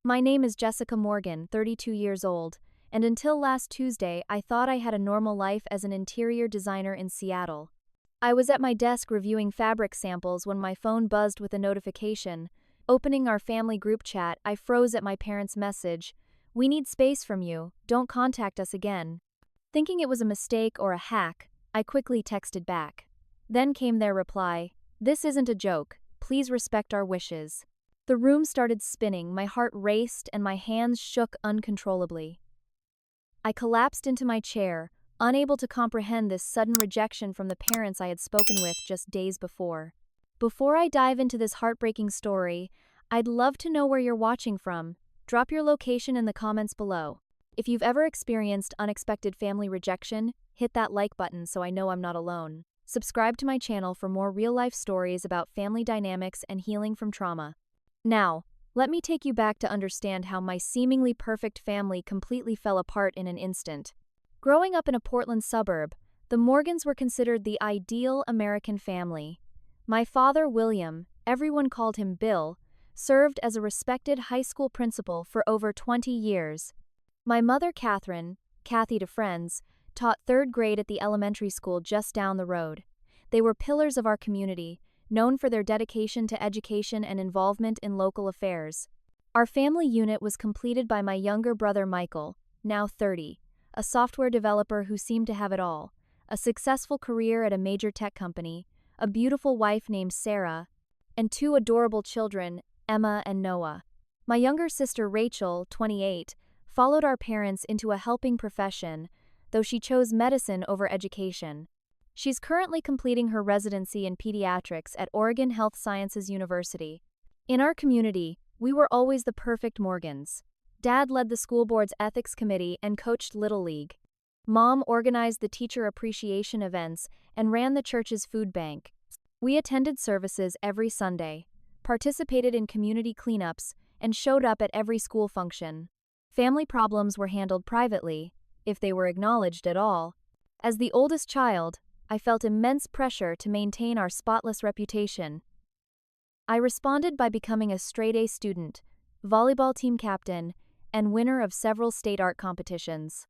My name is Jessica Morgan, 32 years old, and until last Tuesday, I thought I had a normal life as an interior designer in Seattle. I was at my desk reviewing fabric samples when my phone buzzed with a notification. Opening our family group chat, I froze at my parents' message, "We need space from you, don't contact us again." Thinking it was a mistake or a hack, I quickly texted back. Then came their reply, "This isn't a joke, please respect our wishes." The room started spinning, my heart raced, and my hands shook uncontrollably. I collapsed into my chair, unable to comprehend this sudden rejection from the parents I had spoken with just days before. Before I dive into this heartbreaking story, I'd love to know where you're watching from. Drop your location in the comments below. If you've ever experienced unexpected family rejection, hit that like button so I know I'm not alone. Subscribe to my channel for more real-life stories about family dynamics and healing from trauma. Now, let me take you back to understand how my seemingly perfect family completely fell apart in an instant. Growing up in a Portland suburb, the Morgans were considered the ideal American family. My father, William, everyone called him Bill, served as a respected high school principal for over 20 years. My mother, Catherine, Kathy to friends, taught third grade at the elementary school just down the road. They were pillars of our community, known for their dedication to education and involvement in local affairs. Our family unit was completed by my younger brother Michael, now 30, a software developer who seemed to have it all, a successful career at a major tech company, a beautiful wife named Sarah, and two adorable children, Emma and Noah. My younger sister Rachel, 28, followed our parents into a helping profession, though she chose medicine over education. She's currently completing her residency in pediatrics at Oregon Health Sciences University. In our community, we were always the perfect Morgans. Dad led the school board's ethics committee and coached Little League. Mom organized the teacher appreciation events and ran the church's food bank. We attended services every Sunday, participated in community cleanups, and showed up at every school function. Family problems were handled privately, if they were acknowledged at all. As the oldest child, I felt immense pressure to maintain our spotless reputation. I responded by becoming a straight-A student, volleyball team captain, and winner of several state art competitions.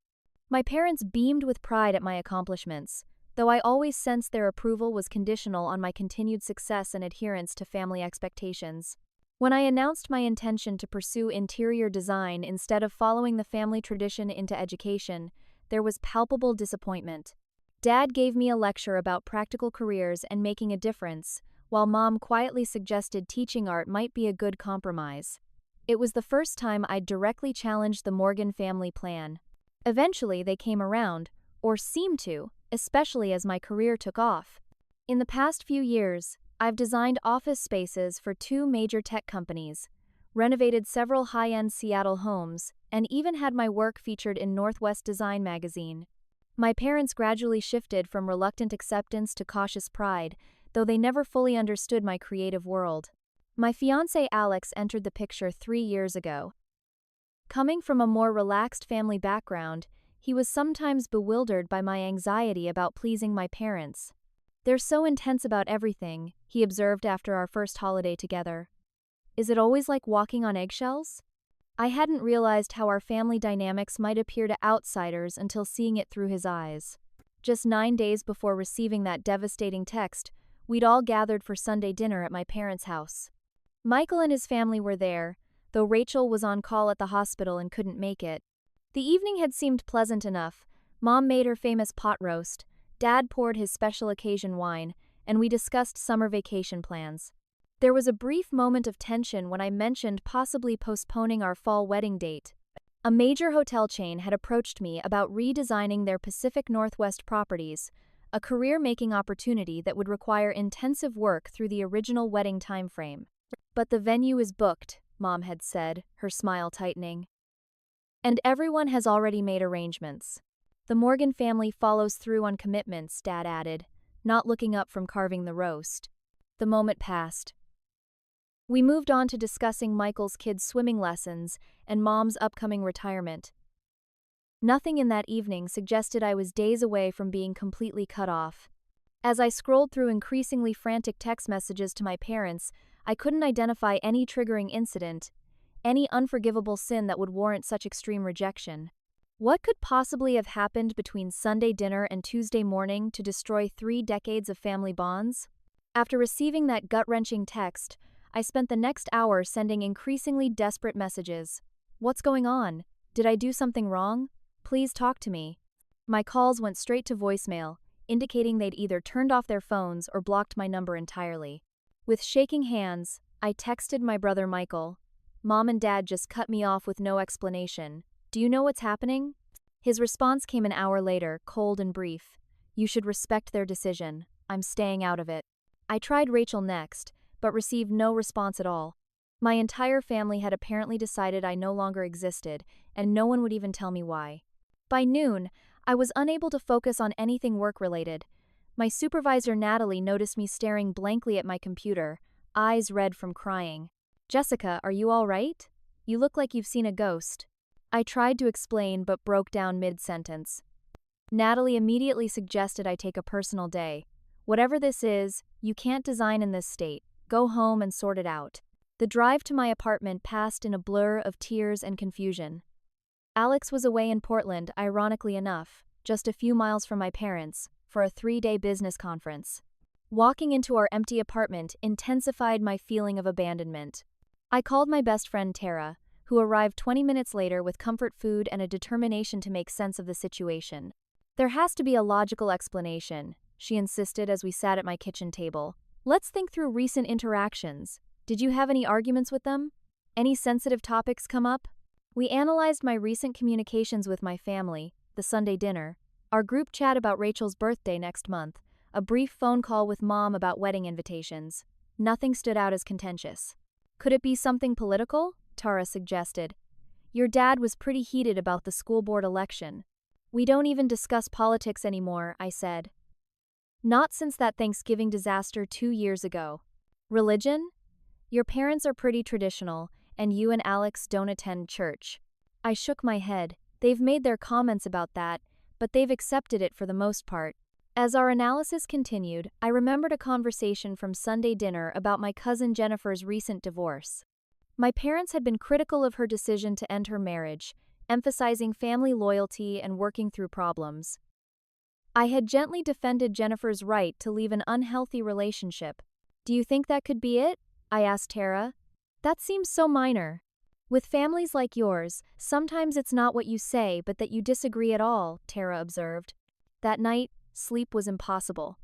My parents beamed with pride at my accomplishments, though I always sensed their approval was conditional on my continued success and adherence to family expectations. When I announced my intention to pursue interior design instead of following the family tradition into education, there was palpable disappointment. Dad gave me a lecture about practical careers and making a difference, while Mom quietly suggested teaching art might be a good compromise. It was the first time I'd directly challenged the Morgan family plan. Eventually, they came around, or seemed to, especially as my career took off. In the past few years, I've designed office spaces for two major tech companies, renovated several high-end Seattle homes, and even had my work featured in Northwest Design magazine. My parents gradually shifted from reluctant acceptance to cautious pride, though they never fully understood my creative world. My fiancé Alex entered the picture 3 years ago. Coming from a more relaxed family background, he was sometimes bewildered by my anxiety about pleasing my parents. "They're so intense about everything," he observed after our first holiday together. "Is it always like walking on eggshells?" I hadn't realized how our family dynamics might appear to outsiders until seeing it through his eyes. Just 9 days before receiving that devastating text, we'd all gathered for Sunday dinner at my parents' house. Michael and his family were there, though Rachel was on call at the hospital and couldn't make it. The evening had seemed pleasant enough. Mom made her famous pot roast, Dad poured his special occasion wine, and we discussed summer vacation plans. There was a brief moment of tension when I mentioned possibly postponing our fall wedding date. A major hotel chain had approached me about redesigning their Pacific Northwest properties, a career-making opportunity that would require intensive work through the original wedding timeframe. "But the venue is booked," Mom had said, her smile tightening. "And everyone has already made arrangements. The Morgan family follows through on commitments," Dad added, not looking up from carving the roast. The moment passed. We moved on to discussing Michael's kids' swimming lessons and Mom's upcoming retirement. Nothing in that evening suggested I was days away from being completely cut off. As I scrolled through increasingly frantic text messages to my parents, I couldn't identify any triggering incident, any unforgivable sin that would warrant such extreme rejection. What could possibly have happened between Sunday dinner and Tuesday morning to destroy 3 decades of family bonds? After receiving that gut-wrenching text, I spent the next hour sending increasingly desperate messages. What's going on? Did I do something wrong? Please talk to me. My calls went straight to voicemail, indicating they'd either turned off their phones or blocked my number entirely. With shaking hands, I texted my brother Michael. Mom and Dad just cut me off with no explanation. Do you know what's happening? His response came an hour later, cold and brief. You should respect their decision. I'm staying out of it. I tried Rachel next, but received no response at all. My entire family had apparently decided I no longer existed, and no one would even tell me why. By noon, I was unable to focus on anything work-related. My supervisor Natalie noticed me staring blankly at my computer, eyes red from crying. Jessica, are you all right? You look like you've seen a ghost. I tried to explain but broke down mid-sentence. Natalie immediately suggested I take a personal day. Whatever this is, you can't design in this state. Go home and sort it out. The drive to my apartment passed in a blur of tears and confusion. Alex was away in Portland, ironically enough, just a few miles from my parents, for a 3-day business conference. Walking into our empty apartment intensified my feeling of abandonment. I called my best friend Tara, who arrived 20 minutes later with comfort food and a determination to make sense of the situation. There has to be a logical explanation, she insisted as we sat at my kitchen table. Let's think through recent interactions. Did you have any arguments with them? Any sensitive topics come up? We analyzed my recent communications with my family, the Sunday dinner, our group chat about Rachel's birthday next month, a brief phone call with Mom about wedding invitations. Nothing stood out as contentious. Could it be something political? Tara suggested. Your dad was pretty heated about the school board election. We don't even discuss politics anymore, I said. Not since that Thanksgiving disaster 2 years ago. Religion? Your parents are pretty traditional, and you and Alex don't attend church. I shook my head. They've made their comments about that, but they've accepted it for the most part. As our analysis continued, I remembered a conversation from Sunday dinner about my cousin Jennifer's recent divorce. My parents had been critical of her decision to end her marriage, emphasizing family loyalty and working through problems. I had gently defended Jennifer's right to leave an unhealthy relationship. Do you think that could be it? I asked Tara. That seems so minor. With families like yours, sometimes it's not what you say but that you disagree at all, Tara observed. That night, sleep was impossible.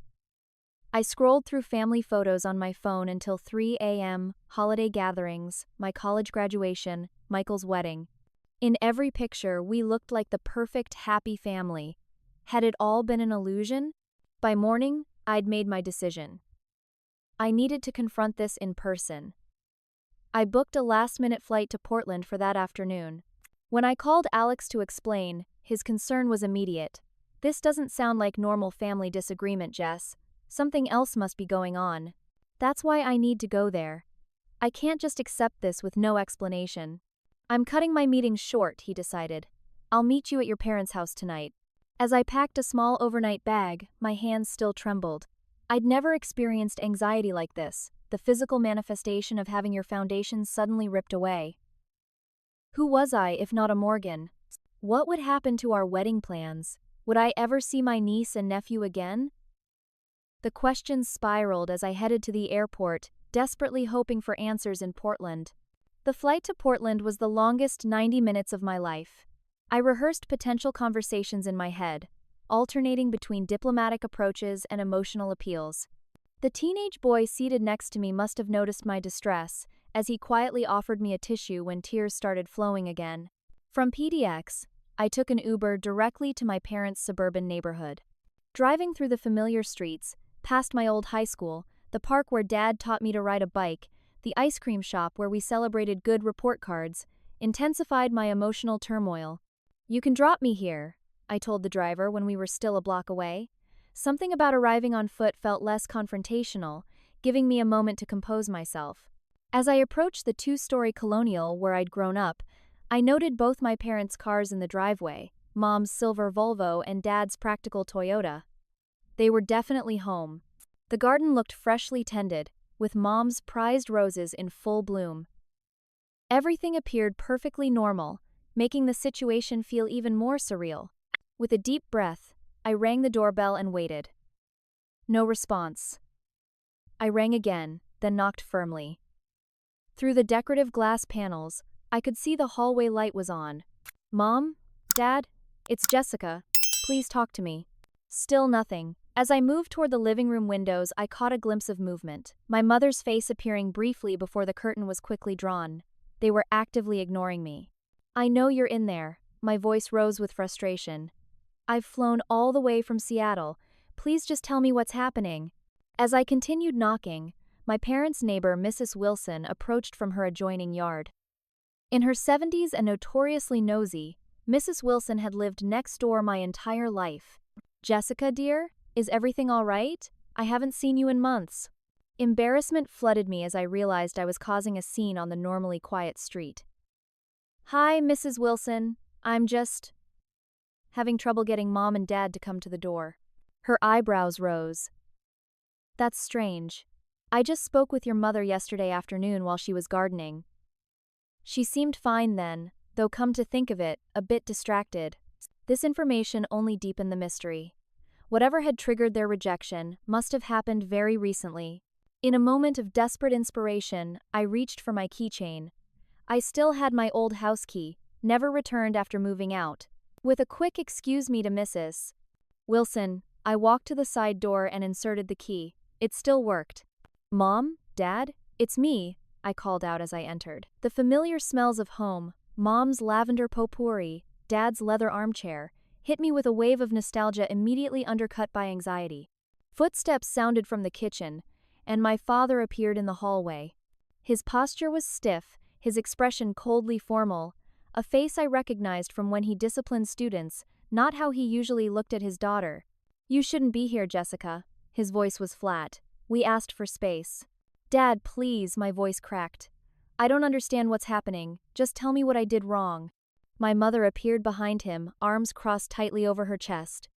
I scrolled through family photos on my phone until 3 a.m., holiday gatherings, my college graduation, Michael's wedding. In every picture, we looked like the perfect, happy family. Had it all been an illusion? By morning, I'd made my decision. I needed to confront this in person. I booked a last-minute flight to Portland for that afternoon. When I called Alex to explain, his concern was immediate. This doesn't sound like normal family disagreement, Jess. Something else must be going on. That's why I need to go there. I can't just accept this with no explanation. I'm cutting my meeting short, he decided. I'll meet you at your parents' house tonight. As I packed a small overnight bag, my hands still trembled. I'd never experienced anxiety like this, the physical manifestation of having your foundations suddenly ripped away. Who was I if not a Morgan? What would happen to our wedding plans? Would I ever see my niece and nephew again? The questions spiraled as I headed to the airport, desperately hoping for answers in Portland. The flight to Portland was the longest 90 minutes of my life. I rehearsed potential conversations in my head, alternating between diplomatic approaches and emotional appeals. The teenage boy seated next to me must have noticed my distress, as he quietly offered me a tissue when tears started flowing again. From PDX, I took an Uber directly to my parents' suburban neighborhood. Driving through the familiar streets, past my old high school, the park where Dad taught me to ride a bike, the ice cream shop where we celebrated good report cards, intensified my emotional turmoil. You can drop me here, I told the driver when we were still a block away. Something about arriving on foot felt less confrontational, giving me a moment to compose myself. As I approached the 2-story colonial where I'd grown up, I noted both my parents' cars in the driveway, Mom's silver Volvo and Dad's practical Toyota. They were definitely home. The garden looked freshly tended, with Mom's prized roses in full bloom. Everything appeared perfectly normal, making the situation feel even more surreal. With a deep breath, I rang the doorbell and waited. No response. I rang again, then knocked firmly. Through the decorative glass panels, I could see the hallway light was on. "Mom? Dad? It's Jessica. Please talk to me." Still nothing. As I moved toward the living room windows, I caught a glimpse of movement, my mother's face appearing briefly before the curtain was quickly drawn. They were actively ignoring me. "I know you're in there." My voice rose with frustration. "I've flown all the way from Seattle. Please just tell me what's happening." As I continued knocking, my parents' neighbor, Mrs. Wilson, approached from her adjoining yard. In her 70s and notoriously nosy, Mrs. Wilson had lived next door my entire life. "Jessica, dear, is everything all right? I haven't seen you in months." Embarrassment flooded me as I realized I was causing a scene on the normally quiet street. "Hi, Mrs. Wilson. I'm just having trouble getting Mom and Dad to come to the door." Her eyebrows rose. "That's strange. I just spoke with your mother yesterday afternoon while she was gardening. She seemed fine then, though come to think of it, a bit distracted." This information only deepened the mystery. Whatever had triggered their rejection must have happened very recently. In a moment of desperate inspiration, I reached for my keychain. I still had my old house key, never returned after moving out. With a quick "excuse me" to Mrs. Wilson, I walked to the side door and inserted the key. It still worked. "Mom? Dad? It's me," I called out as I entered. The familiar smells of home, Mom's lavender potpourri, Dad's leather armchair, hit me with a wave of nostalgia immediately undercut by anxiety. Footsteps sounded from the kitchen, and my father appeared in the hallway. His posture was stiff, his expression coldly formal, a face I recognized from when he disciplined students, not how he usually looked at his daughter. "You shouldn't be here, Jessica." His voice was flat. "We asked for space." "Dad, please," my voice cracked. "I don't understand what's happening. Just tell me what I did wrong." My mother appeared behind him, arms crossed tightly over her chest.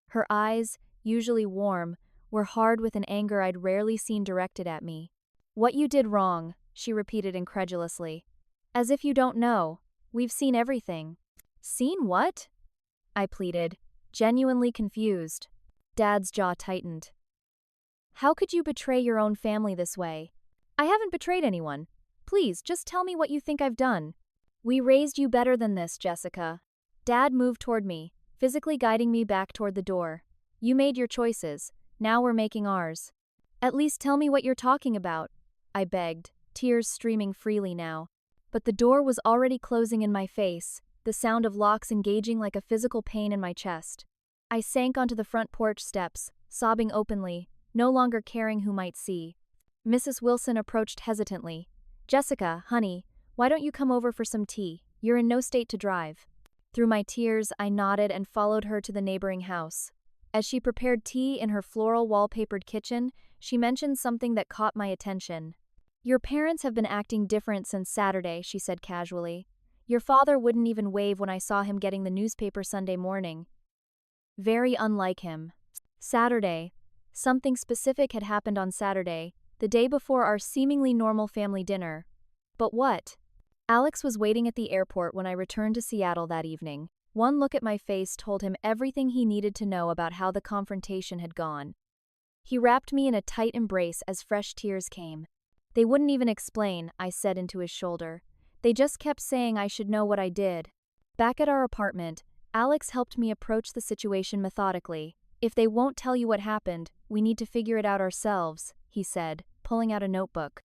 Her eyes, usually warm, were hard with an anger I'd rarely seen directed at me. "What you did wrong," she repeated incredulously. "As if you don't know. We've seen everything." "Seen what?" I pleaded, genuinely confused. Dad's jaw tightened. "How could you betray your own family this way?" "I haven't betrayed anyone. Please, just tell me what you think I've done." "We raised you better than this, Jessica." Dad moved toward me, physically guiding me back toward the door. "You made your choices. Now we're making ours." "At least tell me what you're talking about," I begged, tears streaming freely now. But the door was already closing in my face, the sound of locks engaging like a physical pain in my chest. I sank onto the front porch steps, sobbing openly, no longer caring who might see. Mrs. Wilson approached hesitantly. "Jessica, honey, why don't you come over for some tea? You're in no state to drive." Through my tears, I nodded and followed her to the neighboring house. As she prepared tea in her floral wallpapered kitchen, she mentioned something that caught my attention. "Your parents have been acting different since Saturday," she said casually. "Your father wouldn't even wave when I saw him getting the newspaper Sunday morning. Very unlike him." Saturday. Something specific had happened on Saturday, the day before our seemingly normal family dinner. But what? Alex was waiting at the airport when I returned to Seattle that evening. One look at my face told him everything he needed to know about how the confrontation had gone. He wrapped me in a tight embrace as fresh tears came. "They wouldn't even explain," I said into his shoulder. "They just kept saying I should know what I did." Back at our apartment, Alex helped me approach the situation methodically. "If they won't tell you what happened, we need to figure it out ourselves," he said, pulling out a notebook.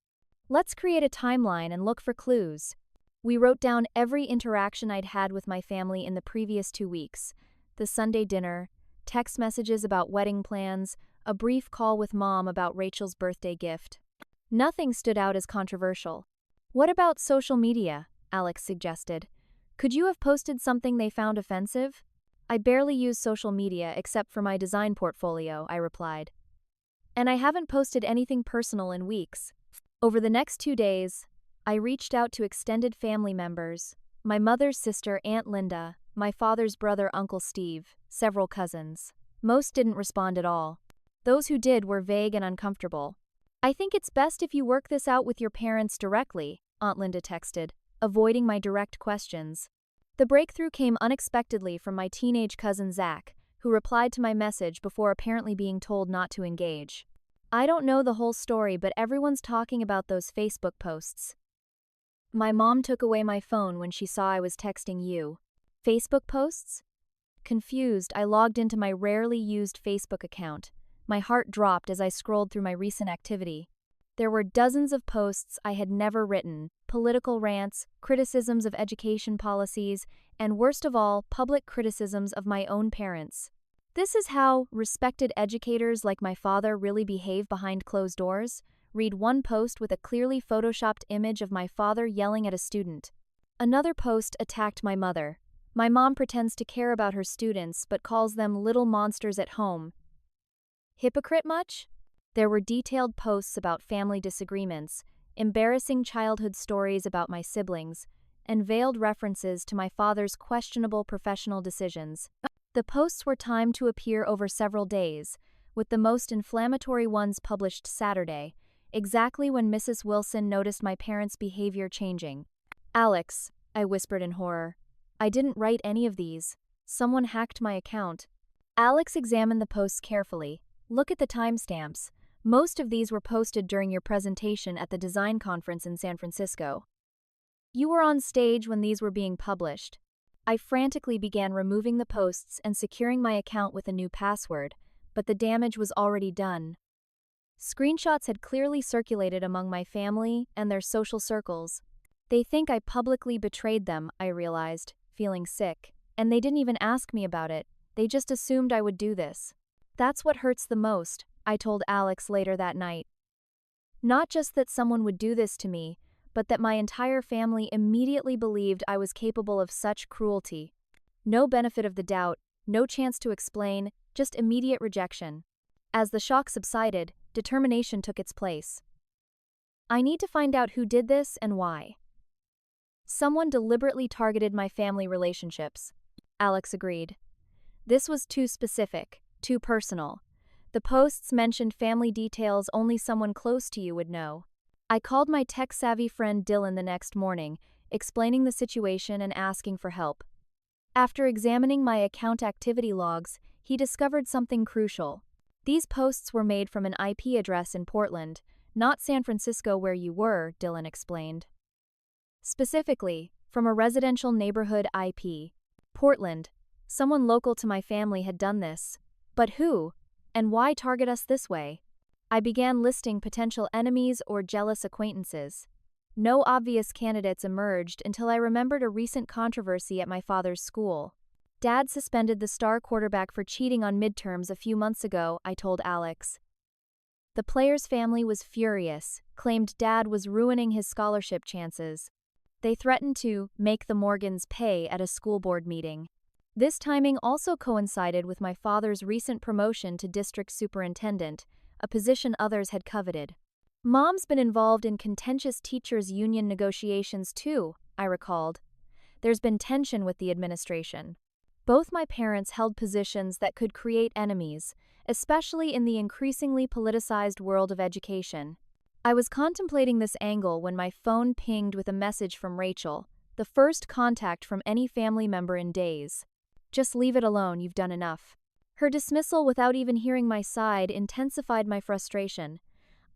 "Let's create a timeline and look for clues." We wrote down every interaction I'd had with my family in the previous 2 weeks. The Sunday dinner, text messages about wedding plans, a brief call with Mom about Rachel's birthday gift. Nothing stood out as controversial. "What about social media?" Alex suggested. "Could you have posted something they found offensive?" "I barely use social media except for my design portfolio," I replied. "And I haven't posted anything personal in weeks." Over the next 2 days, I reached out to extended family members, my mother's sister Aunt Linda, my father's brother Uncle Steve, several cousins. Most didn't respond at all. Those who did were vague and uncomfortable. "I think it's best if you work this out with your parents directly," Aunt Linda texted, avoiding my direct questions. The breakthrough came unexpectedly from my teenage cousin Zach, who replied to my message before apparently being told not to engage. I don't know the whole story, but everyone's talking about those Facebook posts. My mom took away my phone when she saw I was texting you. Facebook posts? Confused, I logged into my rarely used Facebook account. My heart dropped as I scrolled through my recent activity. There were dozens of posts I had never written, political rants, criticisms of education policies, and worst of all, public criticisms of my own parents. This is how respected educators like my father really behave behind closed doors. Read one post with a clearly photoshopped image of my father yelling at a student. Another post attacked my mother. My mom pretends to care about her students but calls them little monsters at home. Hypocrite much? There were detailed posts about family disagreements, embarrassing childhood stories about my siblings, and veiled references to my father's questionable professional decisions. The posts were timed to appear over several days, with the most inflammatory ones published Saturday, exactly when Mrs. Wilson noticed my parents' behavior changing. "Alex," I whispered in horror. "I didn't write any of these. Someone hacked my account." Alex examined the posts carefully. "Look at the timestamps. Most of these were posted during your presentation at the design conference in San Francisco. You were on stage when these were being published." I frantically began removing the posts and securing my account with a new password, but the damage was already done. Screenshots had clearly circulated among my family and their social circles. They think I publicly betrayed them, I realized, feeling sick, and they didn't even ask me about it. They just assumed I would do this. "That's what hurts the most," I told Alex later that night. "Not just that someone would do this to me, but that my entire family immediately believed I was capable of such cruelty. No benefit of the doubt, no chance to explain, just immediate rejection." As the shock subsided, determination took its place. I need to find out who did this and why. Someone deliberately targeted my family relationships. Alex agreed. This was too specific, too personal. The posts mentioned family details only someone close to you would know. I called my tech-savvy friend Dylan the next morning, explaining the situation and asking for help. After examining my account activity logs, he discovered something crucial. These posts were made from an IP address in Portland, not San Francisco where you were, Dylan explained. Specifically, from a residential neighborhood IP. Portland. Someone local to my family had done this. But who? And why target us this way? I began listing potential enemies or jealous acquaintances. No obvious candidates emerged until I remembered a recent controversy at my father's school. Dad suspended the star quarterback for cheating on midterms a few months ago, I told Alex. The player's family was furious, claimed Dad was ruining his scholarship chances. They threatened to make the Morgans pay at a school board meeting. This timing also coincided with my father's recent promotion to district superintendent, a position others had coveted. Mom's been involved in contentious teachers' union negotiations too, I recalled. There's been tension with the administration. Both my parents held positions that could create enemies, especially in the increasingly politicized world of education. I was contemplating this angle when my phone pinged with a message from Rachel, the first contact from any family member in days. "Just leave it alone, you've done enough." Her dismissal without even hearing my side intensified my frustration.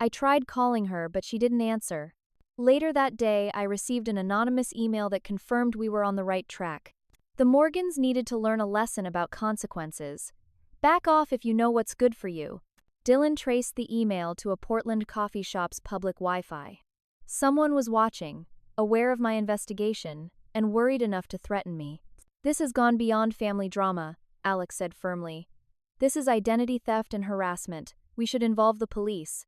I tried calling her, but she didn't answer. Later that day, I received an anonymous email that confirmed we were on the right track. The Morgans needed to learn a lesson about consequences. Back off if you know what's good for you. Dylan traced the email to a Portland coffee shop's public Wi-Fi. Someone was watching, aware of my investigation, and worried enough to threaten me. "This has gone beyond family drama," Alex said firmly. "This is identity theft and harassment. We should involve the police."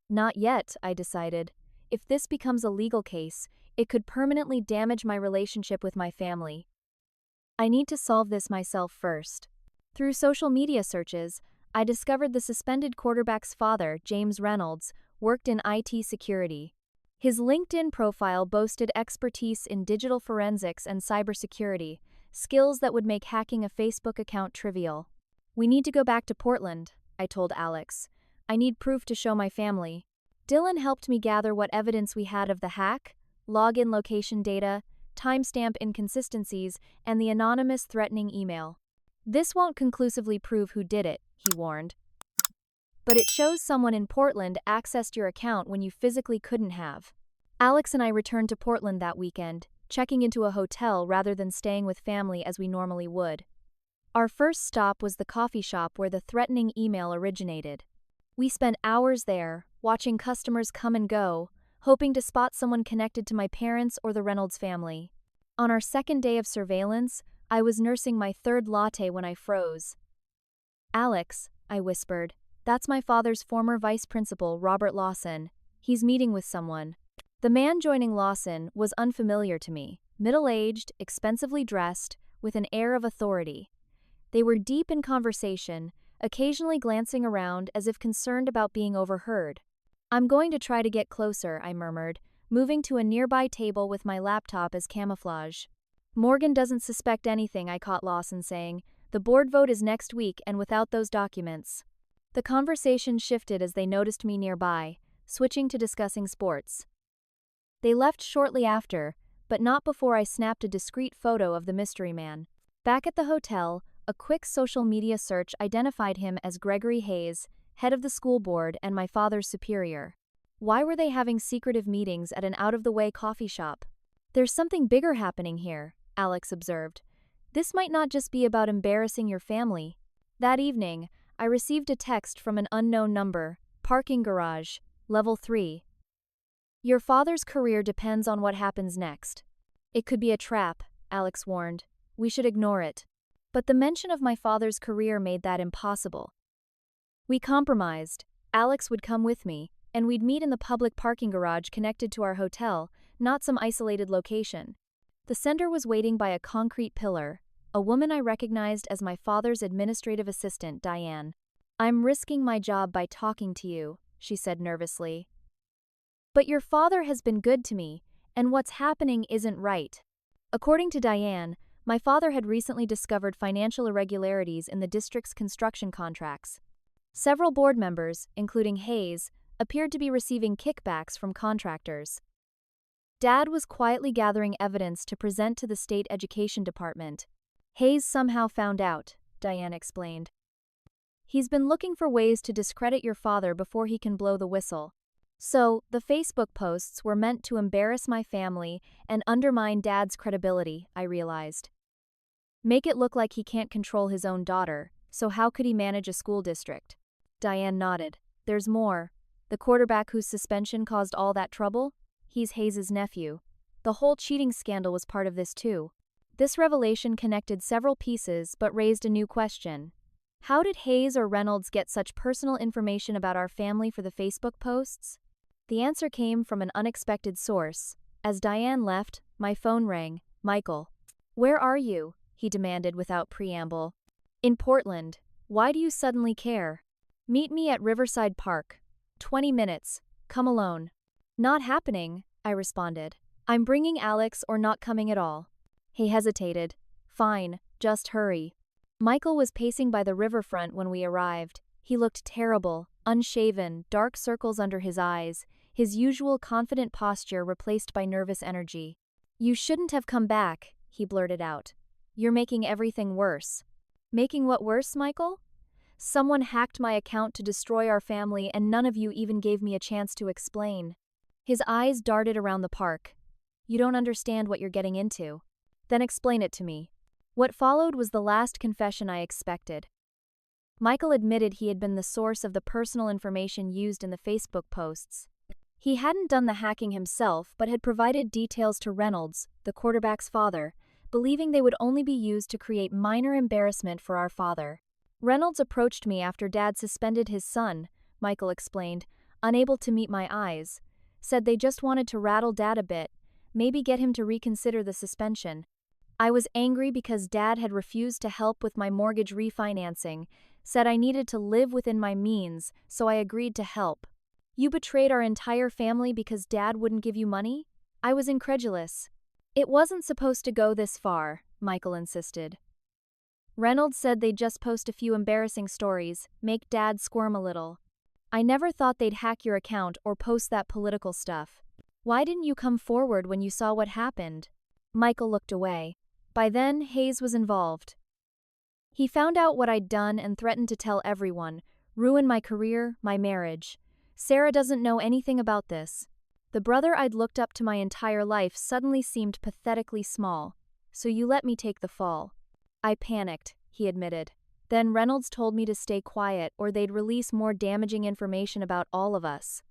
Not yet, I decided. If this becomes a legal case, it could permanently damage my relationship with my family. I need to solve this myself first. Through social media searches, I discovered the suspended quarterback's father, James Reynolds, worked in IT security. His LinkedIn profile boasted expertise in digital forensics and cybersecurity, skills that would make hacking a Facebook account trivial. "We need to go back to Portland," I told Alex. "I need proof to show my family." Dylan helped me gather what evidence we had of the hack, login location data, timestamp inconsistencies, and the anonymous threatening email. This won't conclusively prove who did it, he warned. But it shows someone in Portland accessed your account when you physically couldn't have. Alex and I returned to Portland that weekend, checking into a hotel rather than staying with family as we normally would. Our first stop was the coffee shop where the threatening email originated. We spent hours there, watching customers come and go, hoping to spot someone connected to my parents or the Reynolds family. On our second day of surveillance, I was nursing my third latte when I froze. "Alex," I whispered, "that's my father's former vice principal, Robert Lawson. He's meeting with someone." The man joining Lawson was unfamiliar to me, middle-aged, expensively dressed, with an air of authority. They were deep in conversation, occasionally glancing around as if concerned about being overheard. "I'm going to try to get closer," I murmured, moving to a nearby table with my laptop as camouflage. "Morgan doesn't suspect anything," I caught Lawson saying. "The board vote is next week and without those documents." The conversation shifted as they noticed me nearby, switching to discussing sports. They left shortly after, but not before I snapped a discreet photo of the mystery man. Back at the hotel, a quick social media search identified him as Gregory Hayes, head of the school board and my father's superior. Why were they having secretive meetings at an out-of-the-way coffee shop? "There's something bigger happening here," Alex observed. "This might not just be about embarrassing your family." That evening, I received a text from an unknown number, "Parking garage, level 3. Your father's career depends on what happens next." "It could be a trap," Alex warned. "We should ignore it." But the mention of my father's career made that impossible. We compromised. Alex would come with me, and we'd meet in the public parking garage connected to our hotel, not some isolated location. The sender was waiting by a concrete pillar, a woman I recognized as my father's administrative assistant, Diane. "I'm risking my job by talking to you," she said nervously. "But your father has been good to me, and what's happening isn't right." According to Diane, my father had recently discovered financial irregularities in the district's construction contracts. Several board members, including Hayes, appeared to be receiving kickbacks from contractors. Dad was quietly gathering evidence to present to the state education department. Hayes somehow found out, Diane explained. "He's been looking for ways to discredit your father before he can blow the whistle." So, the Facebook posts were meant to embarrass my family and undermine Dad's credibility, I realized. Make it look like he can't control his own daughter, so how could he manage a school district? Diane nodded. "There's more. The quarterback whose suspension caused all that trouble? He's Hayes' nephew. The whole cheating scandal was part of this too." This revelation connected several pieces but raised a new question. How did Hayes or Reynolds get such personal information about our family for the Facebook posts? The answer came from an unexpected source. As Diane left, my phone rang. "Michael." "Where are you?" he demanded without preamble. "In Portland. Why do you suddenly care?" "Meet me at Riverside Park. 20 minutes. Come alone." "Not happening," I responded. "I'm bringing Alex or not coming at all." He hesitated. "Fine, just hurry." Michael was pacing by the riverfront when we arrived. He looked terrible, unshaven, dark circles under his eyes, his usual confident posture replaced by nervous energy. "You shouldn't have come back," he blurted out. "You're making everything worse." "Making what worse, Michael?" "Someone hacked my account to destroy our family and none of you even gave me a chance to explain." His eyes darted around the park. "You don't understand what you're getting into." "Then explain it to me." What followed was the last confession I expected. Michael admitted he had been the source of the personal information used in the Facebook posts. He hadn't done the hacking himself but had provided details to Reynolds, the quarterback's father, believing they would only be used to create minor embarrassment for our father. "Reynolds approached me after Dad suspended his son," Michael explained, unable to meet my eyes. "Said they just wanted to rattle Dad a bit, maybe get him to reconsider the suspension." I was angry because Dad had refused to help with my mortgage refinancing, said I needed to live within my means, so I agreed to help. "You betrayed our entire family because Dad wouldn't give you money?" I was incredulous. "It wasn't supposed to go this far," Michael insisted. "Reynolds said they'd just post a few embarrassing stories, make Dad squirm a little. I never thought they'd hack your account or post that political stuff." Why didn't you come forward when you saw what happened? Michael looked away. By then, Hayes was involved. He found out what I'd done and threatened to tell everyone, ruin my career, my marriage. Sarah doesn't know anything about this. The brother I'd looked up to my entire life suddenly seemed pathetically small. So you let me take the fall. I panicked, he admitted. Then Reynolds told me to stay quiet or they'd release more damaging information about all of us.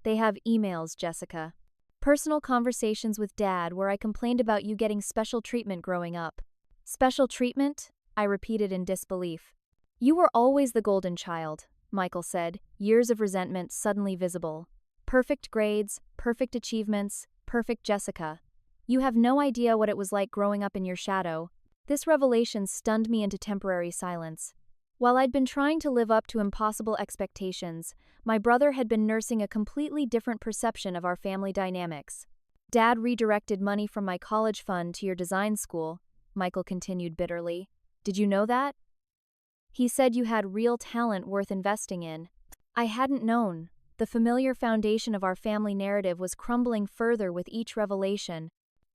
They have emails, Jessica. Personal conversations with Dad where I complained about you getting special treatment growing up. Special treatment? I repeated in disbelief. You were always the golden child, Michael said, years of resentment suddenly visible. Perfect grades, perfect achievements, perfect Jessica. You have no idea what it was like growing up in your shadow. This revelation stunned me into temporary silence. While I'd been trying to live up to impossible expectations, my brother had been nursing a completely different perception of our family dynamics. Dad redirected money from my college fund to your design school, Michael continued bitterly. Did you know that? He said you had real talent worth investing in. I hadn't known. The familiar foundation of our family narrative was crumbling further with each revelation.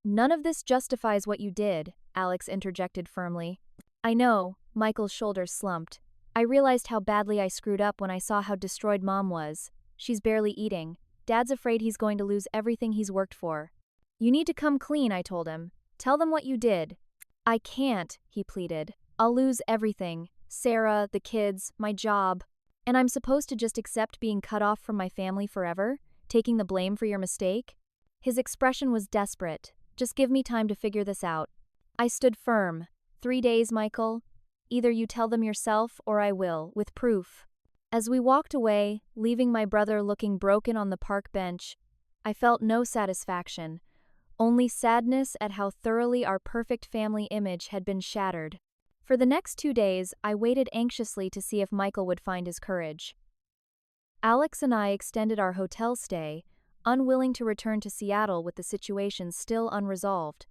None of this justifies what you did, Alex interjected firmly. I know, Michael's shoulders slumped. I realized how badly I screwed up when I saw how destroyed Mom was. She's barely eating. Dad's afraid he's going to lose everything he's worked for. You need to come clean, I told him. Tell them what you did. I can't, he pleaded. I'll lose everything. Sarah, the kids, my job. And I'm supposed to just accept being cut off from my family forever? Taking the blame for your mistake? His expression was desperate. Just give me time to figure this out. I stood firm. 3 days, Michael. Either you tell them yourself or I will, with proof. As we walked away, leaving my brother looking broken on the park bench, I felt no satisfaction, only sadness at how thoroughly our perfect family image had been shattered. For the next 2 days, I waited anxiously to see if Michael would find his courage. Alex and I extended our hotel stay, unwilling to return to Seattle with the situation still unresolved.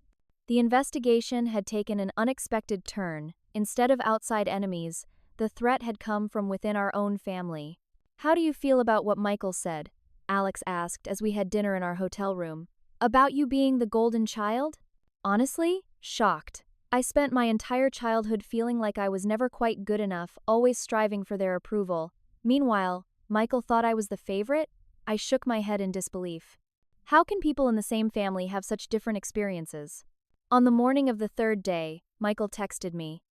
The investigation had taken an unexpected turn. Instead of outside enemies, the threat had come from within our own family. How do you feel about what Michael said? Alex asked as we had dinner in our hotel room. About you being the golden child? Honestly, shocked. I spent my entire childhood feeling like I was never quite good enough, always striving for their approval. Meanwhile, Michael thought I was the favorite? I shook my head in disbelief. How can people in the same family have such different experiences? On the morning of the 3rd day, Michael texted me.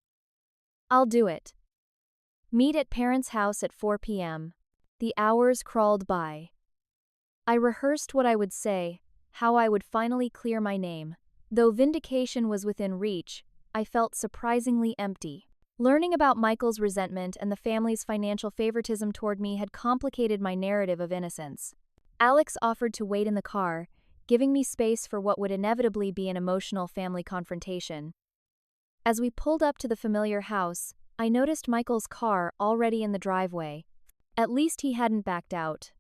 I'll do it. Meet at parents' house at 4 p.m. The hours crawled by. I rehearsed what I would say, how I would finally clear my name. Though vindication was within reach, I felt surprisingly empty. Learning about Michael's resentment and the family's financial favoritism toward me had complicated my narrative of innocence. Alex offered to wait in the car, giving me space for what would inevitably be an emotional family confrontation. As we pulled up to the familiar house, I noticed Michael's car already in the driveway. At least he hadn't backed out.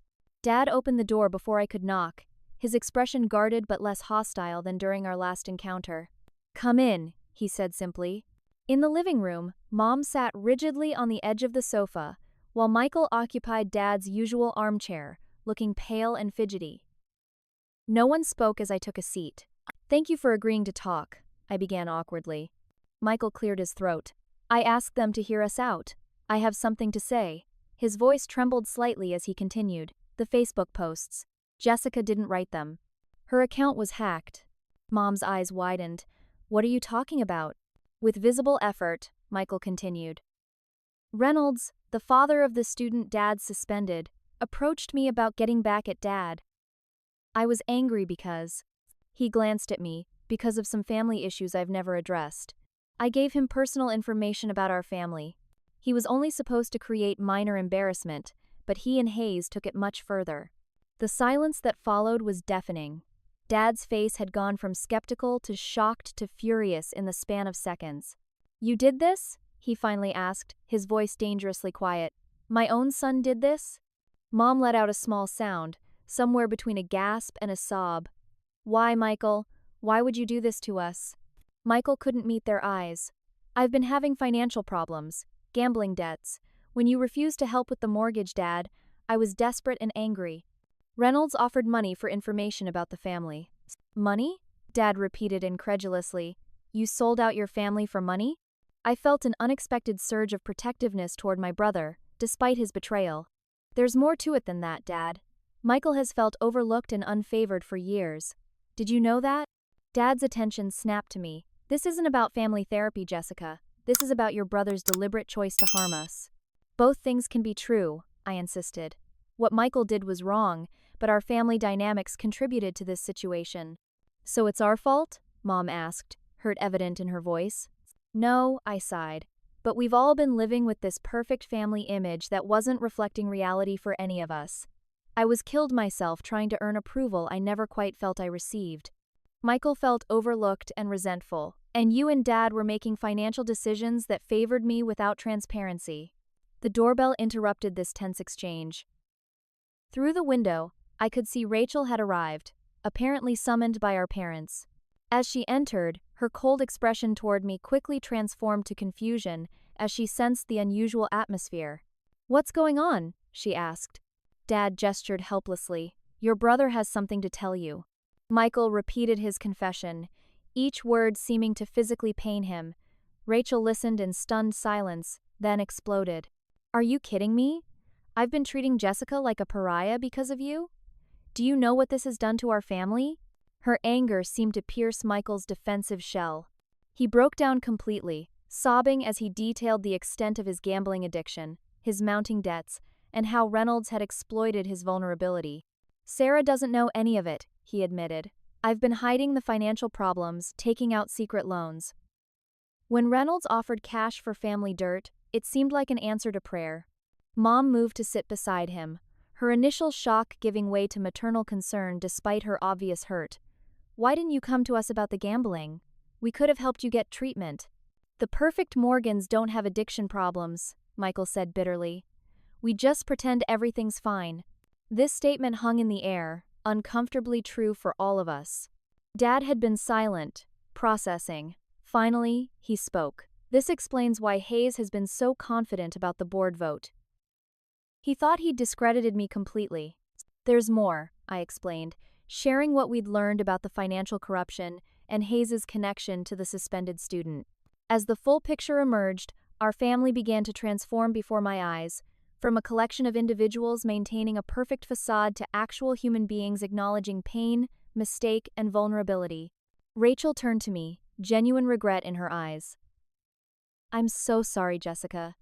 Dad opened the door before I could knock, his expression guarded but less hostile than during our last encounter. Come in, he said simply. In the living room, Mom sat rigidly on the edge of the sofa, while Michael occupied Dad's usual armchair, looking pale and fidgety. No one spoke as I took a seat. Thank you for agreeing to talk, I began awkwardly. Michael cleared his throat. I asked them to hear us out. I have something to say. His voice trembled slightly as he continued. The Facebook posts. Jessica didn't write them. Her account was hacked. Mom's eyes widened. What are you talking about? With visible effort, Michael continued. Reynolds, the father of the student Dad suspended, approached me about getting back at Dad. I was angry because... He glanced at me, because of some family issues I've never addressed. I gave him personal information about our family. He was only supposed to create minor embarrassment, but he and Hayes took it much further. The silence that followed was deafening. Dad's face had gone from skeptical to shocked to furious in the span of seconds. You did this? He finally asked, his voice dangerously quiet. My own son did this? Mom let out a small sound, somewhere between a gasp and a sob. Why, Michael? Why would you do this to us? Michael couldn't meet their eyes. I've been having financial problems, gambling debts. When you refused to help with the mortgage, Dad, I was desperate and angry. Reynolds offered money for information about the family. Money? Dad repeated incredulously. You sold out your family for money? I felt an unexpected surge of protectiveness toward my brother, despite his betrayal. There's more to it than that, Dad. Michael has felt overlooked and unfavored for years. Did you know that? Dad's attention snapped to me. This isn't about family therapy, Jessica. This is about your brother's deliberate choice to harm us. Both things can be true, I insisted. What Michael did was wrong, but our family dynamics contributed to this situation. So it's our fault? Mom asked, hurt evident in her voice. No, I sighed. But we've all been living with this perfect family image that wasn't reflecting reality for any of us. I was killed myself trying to earn approval I never quite felt I received. Michael felt overlooked and resentful, and you and Dad were making financial decisions that favored me without transparency. The doorbell interrupted this tense exchange. Through the window, I could see Rachel had arrived, apparently summoned by our parents. As she entered, her cold expression toward me quickly transformed to confusion as she sensed the unusual atmosphere. What's going on? She asked. Dad gestured helplessly. Your brother has something to tell you. Michael repeated his confession, each word seeming to physically pain him. Rachel listened in stunned silence, then exploded. Are you kidding me? I've been treating Jessica like a pariah because of you? Do you know what this has done to our family? Her anger seemed to pierce Michael's defensive shell. He broke down completely, sobbing as he detailed the extent of his gambling addiction, his mounting debts, and how Reynolds had exploited his vulnerability. Sarah doesn't know any of it, he admitted. I've been hiding the financial problems, taking out secret loans. When Reynolds offered cash for family dirt, it seemed like an answer to prayer. Mom moved to sit beside him, her initial shock giving way to maternal concern despite her obvious hurt. Why didn't you come to us about the gambling? We could have helped you get treatment. The perfect Morgans don't have addiction problems, Michael said bitterly. We just pretend everything's fine. This statement hung in the air, uncomfortably true for all of us. Dad had been silent, processing. Finally, he spoke. This explains why Hayes has been so confident about the board vote. He thought he'd discredited me completely. There's more, I explained, sharing what we'd learned about the financial corruption and Hayes's connection to the suspended student. As the full picture emerged, our family began to transform before my eyes, from a collection of individuals maintaining a perfect facade to actual human beings acknowledging pain, mistake, and vulnerability. Rachel turned to me, genuine regret in her eyes. I'm so sorry, Jessica.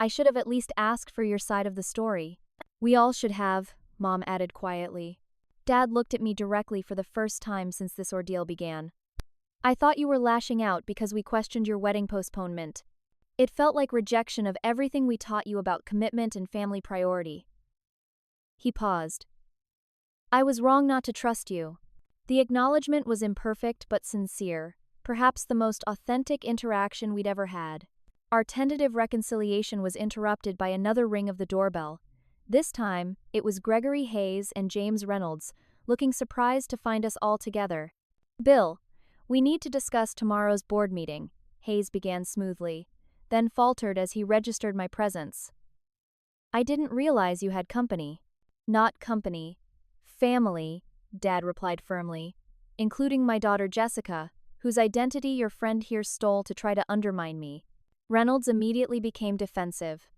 I should have at least asked for your side of the story. We all should have, Mom added quietly. Dad looked at me directly for the first time since this ordeal began. I thought you were lashing out because we questioned your wedding postponement. It felt like rejection of everything we taught you about commitment and family priority. He paused. I was wrong not to trust you. The acknowledgement was imperfect but sincere, perhaps the most authentic interaction we'd ever had. Our tentative reconciliation was interrupted by another ring of the doorbell. This time, it was Gregory Hayes and James Reynolds, looking surprised to find us all together. Bill, we need to discuss tomorrow's board meeting, Hayes began smoothly, then faltered as he registered my presence. I didn't realize you had company. Not company. Family, Dad replied firmly, including my daughter Jessica, whose identity your friend here stole to try to undermine me. Reynolds immediately became defensive.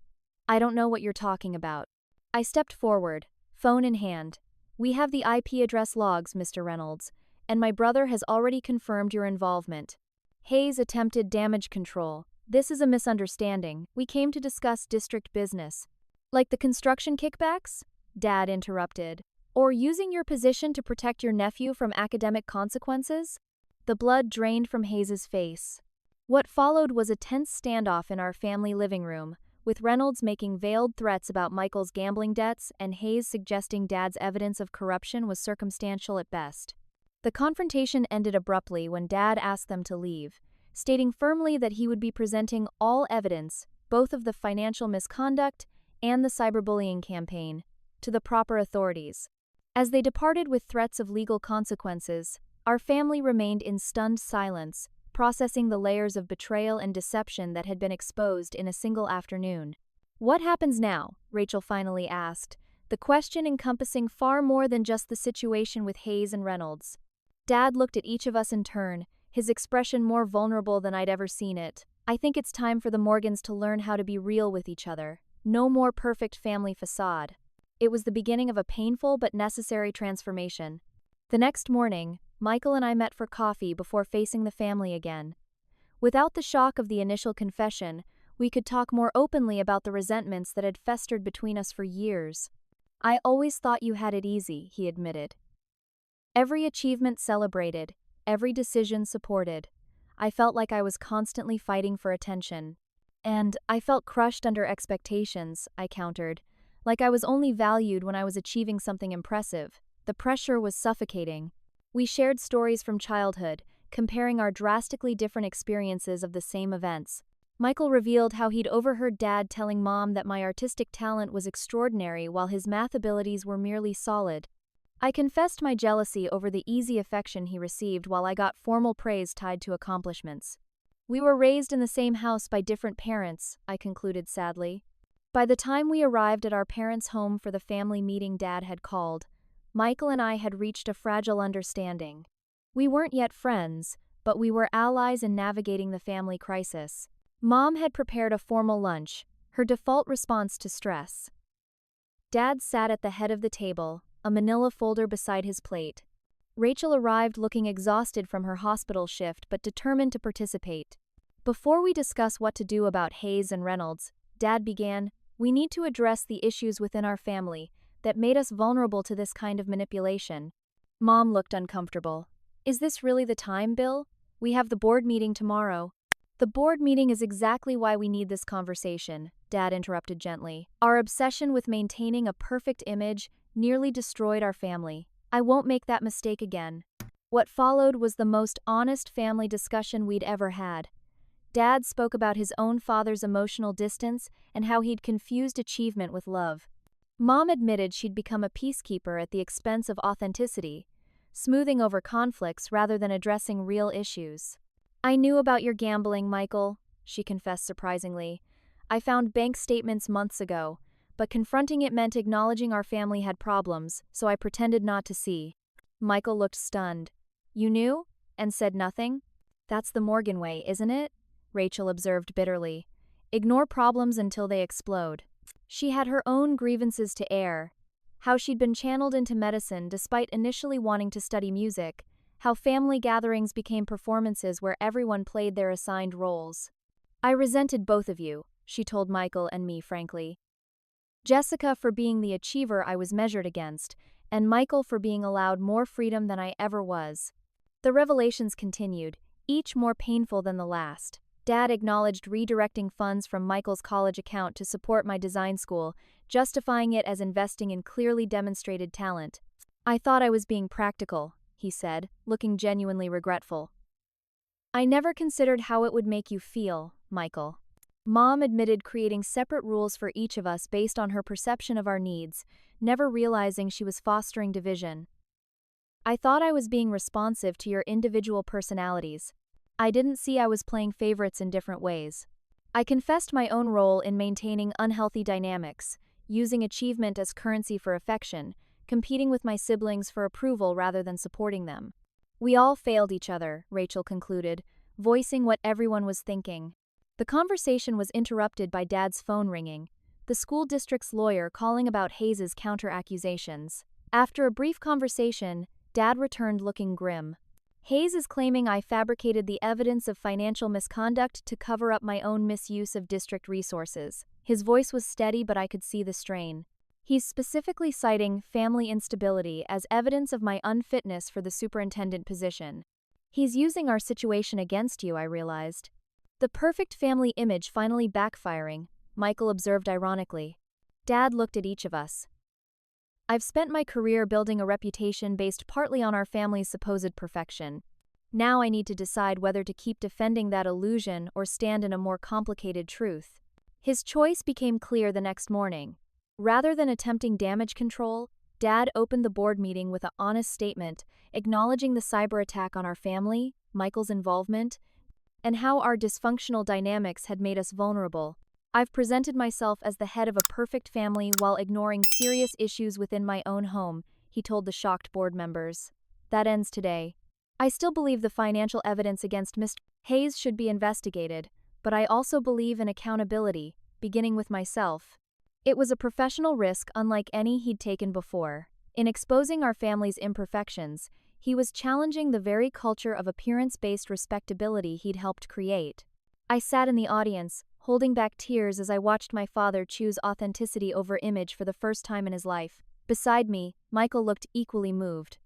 I don't know what you're talking about. I stepped forward, phone in hand. We have the IP address logs, Mr. Reynolds, and my brother has already confirmed your involvement. Hayes attempted damage control. This is a misunderstanding. We came to discuss district business. Like the construction kickbacks? Dad interrupted. Or using your position to protect your nephew from academic consequences? The blood drained from Hayes's face. What followed was a tense standoff in our family living room, with Reynolds making veiled threats about Michael's gambling debts and Hayes suggesting Dad's evidence of corruption was circumstantial at best. The confrontation ended abruptly when Dad asked them to leave, stating firmly that he would be presenting all evidence, both of the financial misconduct and the cyberbullying campaign, to the proper authorities. As they departed with threats of legal consequences, our family remained in stunned silence, processing the layers of betrayal and deception that had been exposed in a single afternoon. What happens now? Rachel finally asked, the question encompassing far more than just the situation with Hayes and Reynolds. Dad looked at each of us in turn, his expression more vulnerable than I'd ever seen it. I think it's time for the Morgans to learn how to be real with each other. No more perfect family facade. It was the beginning of a painful but necessary transformation. The next morning, Michael and I met for coffee before facing the family again. Without the shock of the initial confession, we could talk more openly about the resentments that had festered between us for years. "I always thought you had it easy," he admitted. "Every achievement celebrated, every decision supported. I felt like I was constantly fighting for attention. And I felt crushed under expectations," I countered, "like I was only valued when I was achieving something impressive. The pressure was suffocating." We shared stories from childhood, comparing our drastically different experiences of the same events. Michael revealed how he'd overheard Dad telling Mom that my artistic talent was extraordinary while his math abilities were merely solid. I confessed my jealousy over the easy affection he received while I got formal praise tied to accomplishments. "We were raised in the same house by different parents," I concluded sadly. By the time we arrived at our parents' home for the family meeting Dad had called, Michael and I had reached a fragile understanding. We weren't yet friends, but we were allies in navigating the family crisis. Mom had prepared a formal lunch, her default response to stress. Dad sat at the head of the table, a manila folder beside his plate. Rachel arrived looking exhausted from her hospital shift but determined to participate. "Before we discuss what to do about Hayes and Reynolds," Dad began, "we need to address the issues within our family that made us vulnerable to this kind of manipulation." Mom looked uncomfortable. "Is this really the time, Bill? We have the board meeting tomorrow." "The board meeting is exactly why we need this conversation," Dad interrupted gently. "Our obsession with maintaining a perfect image nearly destroyed our family. I won't make that mistake again." What followed was the most honest family discussion we'd ever had. Dad spoke about his own father's emotional distance and how he'd confused achievement with love. Mom admitted she'd become a peacekeeper at the expense of authenticity, smoothing over conflicts rather than addressing real issues. "I knew about your gambling, Michael," she confessed surprisingly. "I found bank statements months ago, but confronting it meant acknowledging our family had problems, so I pretended not to see." Michael looked stunned. "You knew? And said nothing?" "That's the Morgan way, isn't it?" Rachel observed bitterly. "Ignore problems until they explode." She had her own grievances to air. How she'd been channeled into medicine despite initially wanting to study music, how family gatherings became performances where everyone played their assigned roles. "I resented both of you," she told Michael and me frankly. Jessica for being the achiever I was measured against, and Michael for being allowed more freedom than I ever was. The revelations continued, each more painful than the last. Dad acknowledged redirecting funds from Michael's college account to support my design school, justifying it as investing in clearly demonstrated talent. "I thought I was being practical," he said, looking genuinely regretful. "I never considered how it would make you feel, Michael." Mom admitted creating separate rules for each of us based on her perception of our needs, never realizing she was fostering division. "I thought I was being responsive to your individual personalities. I didn't see I was playing favorites in different ways." I confessed my own role in maintaining unhealthy dynamics, using achievement as currency for affection, competing with my siblings for approval rather than supporting them. "We all failed each other," Rachel concluded, voicing what everyone was thinking. The conversation was interrupted by Dad's phone ringing, the school district's lawyer calling about Hayes' counter-accusations. After a brief conversation, Dad returned looking grim. "Hayes is claiming I fabricated the evidence of financial misconduct to cover up my own misuse of district resources." His voice was steady, but I could see the strain. "He's specifically citing family instability as evidence of my unfitness for the superintendent position. He's using our situation against you," I realized. "The perfect family image finally backfiring," Michael observed ironically. Dad looked at each of us. "I've spent my career building a reputation based partly on our family's supposed perfection. Now I need to decide whether to keep defending that illusion or stand in a more complicated truth." His choice became clear the next morning. Rather than attempting damage control, Dad opened the board meeting with an honest statement, acknowledging the cyber attack on our family, Michael's involvement, and how our dysfunctional dynamics had made us vulnerable. I've presented myself as the head of a perfect family while ignoring serious issues within my own home, he told the shocked board members. That ends today. I still believe the financial evidence against Mr. Hayes should be investigated, but I also believe in accountability, beginning with myself. It was a professional risk unlike any he'd taken before. In exposing our family's imperfections, he was challenging the very culture of appearance-based respectability he'd helped create. I sat in the audience, holding back tears as I watched my father choose authenticity over image for the first time in his life. Beside me, Michael looked equally moved.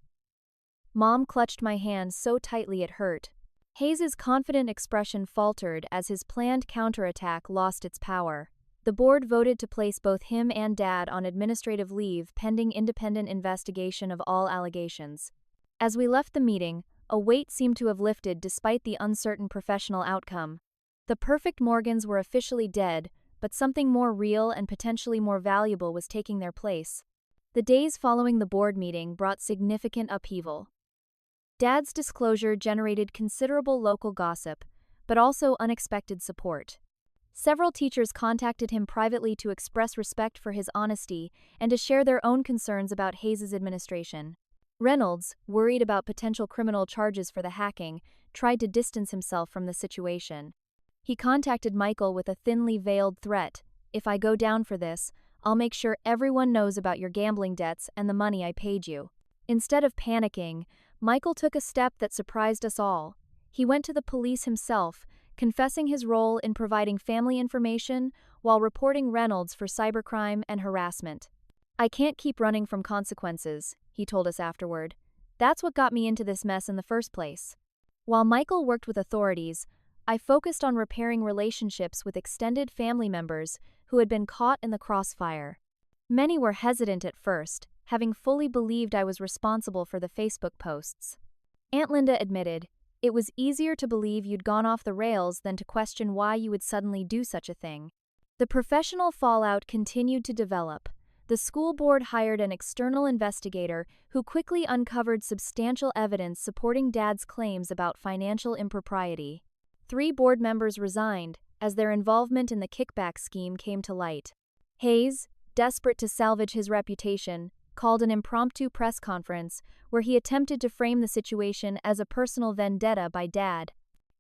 Mom clutched my hand so tightly it hurt. Hayes's confident expression faltered as his planned counterattack lost its power. The board voted to place both him and Dad on administrative leave pending independent investigation of all allegations. As we left the meeting, a weight seemed to have lifted despite the uncertain professional outcome. The perfect Morgans were officially dead, but something more real and potentially more valuable was taking their place. The days following the board meeting brought significant upheaval. Dad's disclosure generated considerable local gossip, but also unexpected support. Several teachers contacted him privately to express respect for his honesty and to share their own concerns about Hayes's administration. Reynolds, worried about potential criminal charges for the hacking, tried to distance himself from the situation. He contacted Michael with a thinly veiled threat: "If I go down for this, I'll make sure everyone knows about your gambling debts and the money I paid you." Instead of panicking, Michael took a step that surprised us all. He went to the police himself, confessing his role in providing family information while reporting Reynolds for cybercrime and harassment. "I can't keep running from consequences," he told us afterward. "That's what got me into this mess in the first place." While Michael worked with authorities, I focused on repairing relationships with extended family members who had been caught in the crossfire. Many were hesitant at first, having fully believed I was responsible for the Facebook posts. Aunt Linda admitted, "It was easier to believe you'd gone off the rails than to question why you would suddenly do such a thing." The professional fallout continued to develop. The school board hired an external investigator who quickly uncovered substantial evidence supporting Dad's claims about financial impropriety. 3 board members resigned as their involvement in the kickback scheme came to light. Hayes, desperate to salvage his reputation, called an impromptu press conference where he attempted to frame the situation as a personal vendetta by Dad.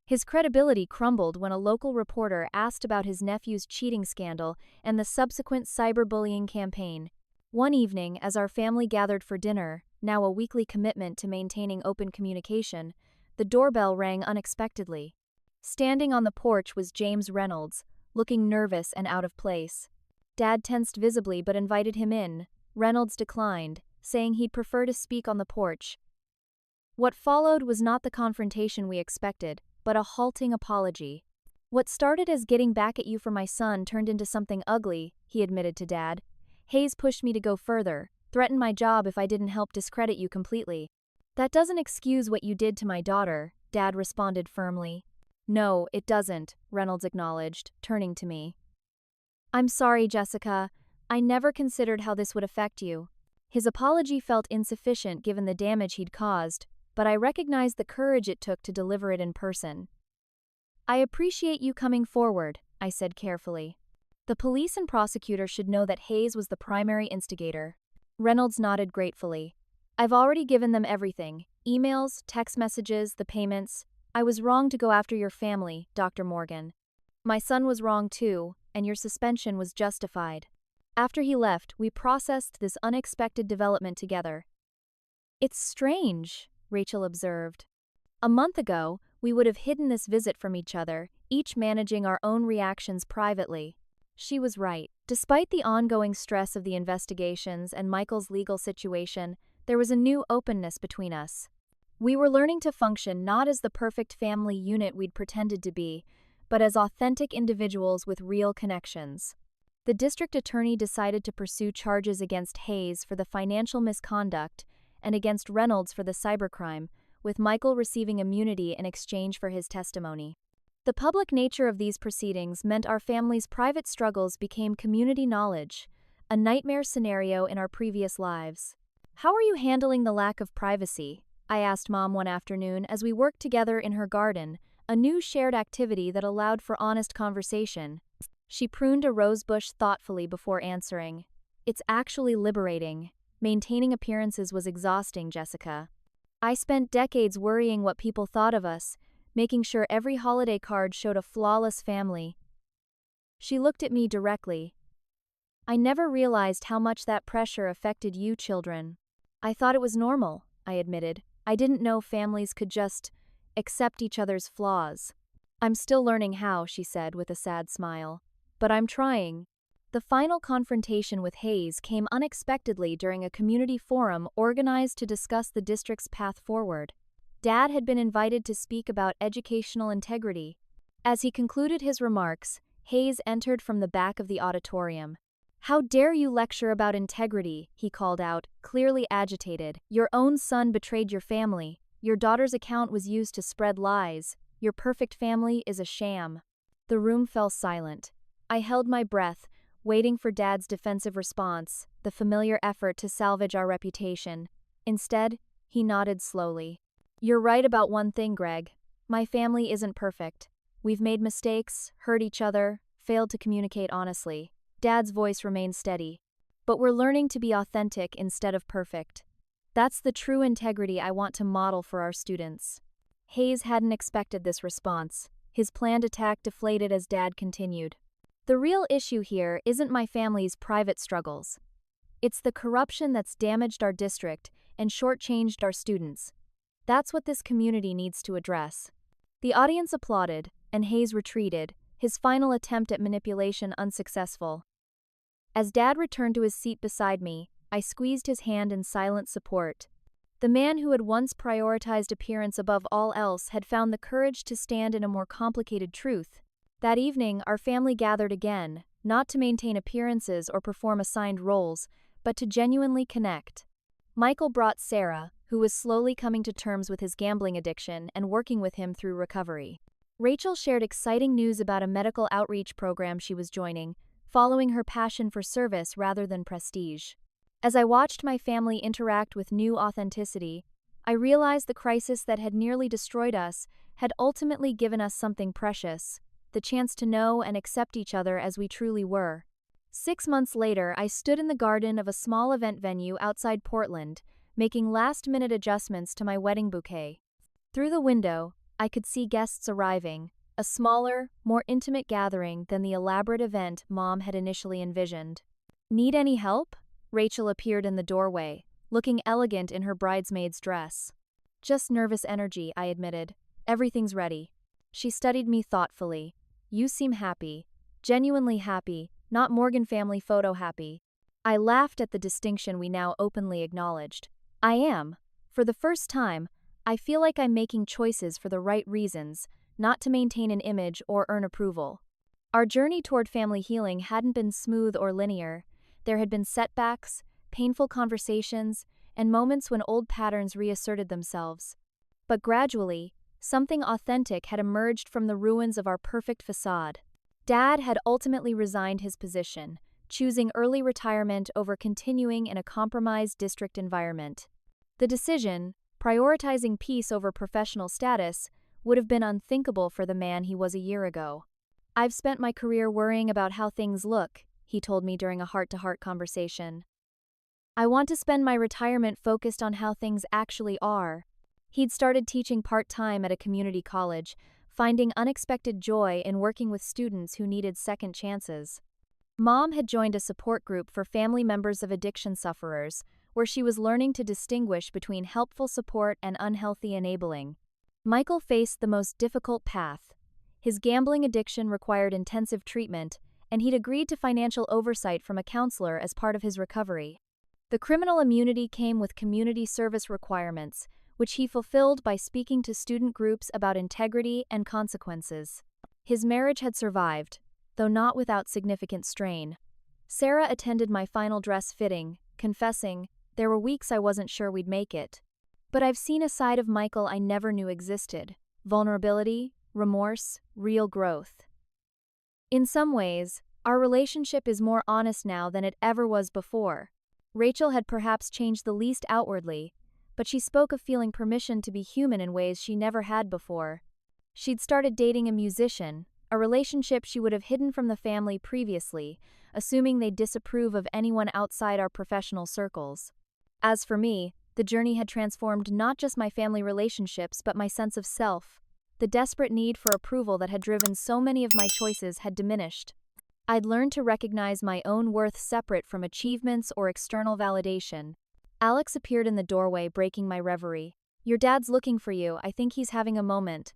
His credibility crumbled when a local reporter asked about his nephew's cheating scandal and the subsequent cyberbullying campaign. One evening, as our family gathered for dinner, now a weekly commitment to maintaining open communication, the doorbell rang unexpectedly. Standing on the porch was James Reynolds, looking nervous and out of place. Dad tensed visibly but invited him in. Reynolds declined, saying he'd prefer to speak on the porch. What followed was not the confrontation we expected, but a halting apology. "What started as getting back at you for my son turned into something ugly," he admitted to Dad. "Hayes pushed me to go further, threatened my job if I didn't help discredit you completely." "That doesn't excuse what you did to my daughter," Dad responded firmly. "No, it doesn't," Reynolds acknowledged, turning to me. "I'm sorry, Jessica. I never considered how this would affect you." His apology felt insufficient given the damage he'd caused, but I recognized the courage it took to deliver it in person. "I appreciate you coming forward," I said carefully. "The police and prosecutor should know that Hayes was the primary instigator." Reynolds nodded gratefully. "I've already given them everything: emails, text messages, the payments. I was wrong to go after your family, Dr. Morgan. My son was wrong too, and your suspension was justified." After he left, we processed this unexpected development together. "It's strange," Rachel observed. "A month ago, we would have hidden this visit from each other, each managing our own reactions privately." She was right. Despite the ongoing stress of the investigations and Michael's legal situation, there was a new openness between us. We were learning to function not as the perfect family unit we'd pretended to be, but as authentic individuals with real connections. The district attorney decided to pursue charges against Hayes for the financial misconduct and against Reynolds for the cybercrime, with Michael receiving immunity in exchange for his testimony. The public nature of these proceedings meant our family's private struggles became community knowledge, a nightmare scenario in our previous lives. "How are you handling the lack of privacy?" I asked Mom one afternoon as we worked together in her garden, a new shared activity that allowed for honest conversation. She pruned a rosebush thoughtfully before answering. It's actually liberating. Maintaining appearances was exhausting, Jessica. I spent decades worrying what people thought of us, making sure every holiday card showed a flawless family. She looked at me directly. I never realized how much that pressure affected you children. I thought it was normal, I admitted. I didn't know families could just accept each other's flaws. I'm still learning how, she said with a sad smile. But I'm trying. The final confrontation with Hayes came unexpectedly during a community forum organized to discuss the district's path forward. Dad had been invited to speak about educational integrity. As he concluded his remarks, Hayes entered from the back of the auditorium. "How dare you lecture about integrity," he called out, clearly agitated. "Your own son betrayed your family. Your daughter's account was used to spread lies. Your perfect family is a sham." The room fell silent. I held my breath, waiting for Dad's defensive response, the familiar effort to salvage our reputation. Instead, he nodded slowly. "You're right about one thing, Greg. My family isn't perfect. We've made mistakes, hurt each other, failed to communicate honestly." Dad's voice remained steady. "But we're learning to be authentic instead of perfect. That's the true integrity I want to model for our students." Hayes hadn't expected this response. His planned attack deflated as Dad continued. "The real issue here isn't my family's private struggles. It's the corruption that's damaged our district and shortchanged our students. That's what this community needs to address." The audience applauded, and Hayes retreated, his final attempt at manipulation unsuccessful. As Dad returned to his seat beside me, I squeezed his hand in silent support. The man who had once prioritized appearance above all else had found the courage to stand in a more complicated truth. That evening, our family gathered again, not to maintain appearances or perform assigned roles, but to genuinely connect. Michael brought Sarah, who was slowly coming to terms with his gambling addiction and working with him through recovery. Rachel shared exciting news about a medical outreach program she was joining, following her passion for service rather than prestige. As I watched my family interact with new authenticity, I realized the crisis that had nearly destroyed us had ultimately given us something precious, the chance to know and accept each other as we truly were. 6 months later, I stood in the garden of a small event venue outside Portland, making last-minute adjustments to my wedding bouquet. Through the window, I could see guests arriving, a smaller, more intimate gathering than the elaborate event Mom had initially envisioned. "Need any help?" Rachel appeared in the doorway, looking elegant in her bridesmaid's dress. "Just nervous energy," I admitted. "Everything's ready." She studied me thoughtfully. "You seem happy. Genuinely happy, not Morgan family photo happy." I laughed at the distinction we now openly acknowledged. "I am. For the first time, I feel like I'm making choices for the right reasons, not to maintain an image or earn approval." Our journey toward family healing hadn't been smooth or linear. There had been setbacks, painful conversations, and moments when old patterns reasserted themselves. But gradually, something authentic had emerged from the ruins of our perfect facade. Dad had ultimately resigned his position, choosing early retirement over continuing in a compromised district environment. The decision, prioritizing peace over professional status, would have been unthinkable for the man he was a year ago. "I've spent my career worrying about how things look," he told me during a heart-to-heart conversation. "I want to spend my retirement focused on how things actually are." He'd started teaching part-time at a community college, finding unexpected joy in working with students who needed second chances. Mom had joined a support group for family members of addiction sufferers, where she was learning to distinguish between helpful support and unhealthy enabling. Michael faced the most difficult path. His gambling addiction required intensive treatment, and he'd agreed to financial oversight from a counselor as part of his recovery. The criminal immunity came with community service requirements, which he fulfilled by speaking to student groups about integrity and consequences. His marriage had survived, though not without significant strain. Sarah attended my final dress fitting, confessing, "There were weeks I wasn't sure we'd make it. But I've seen a side of Michael I never knew existed: vulnerability, remorse, real growth." In some ways, our relationship is more honest now than it ever was before. Rachel had perhaps changed the least outwardly, but she spoke of feeling permission to be human in ways she never had before. She'd started dating a musician, a relationship she would have hidden from the family previously, assuming they'd disapprove of anyone outside our professional circles. As for me, the journey had transformed not just my family relationships but my sense of self. The desperate need for approval that had driven so many of my choices had diminished. I'd learned to recognize my own worth separate from achievements or external validation. Alex appeared in the doorway, breaking my reverie. "Your dad's looking for you. I think he's having a moment."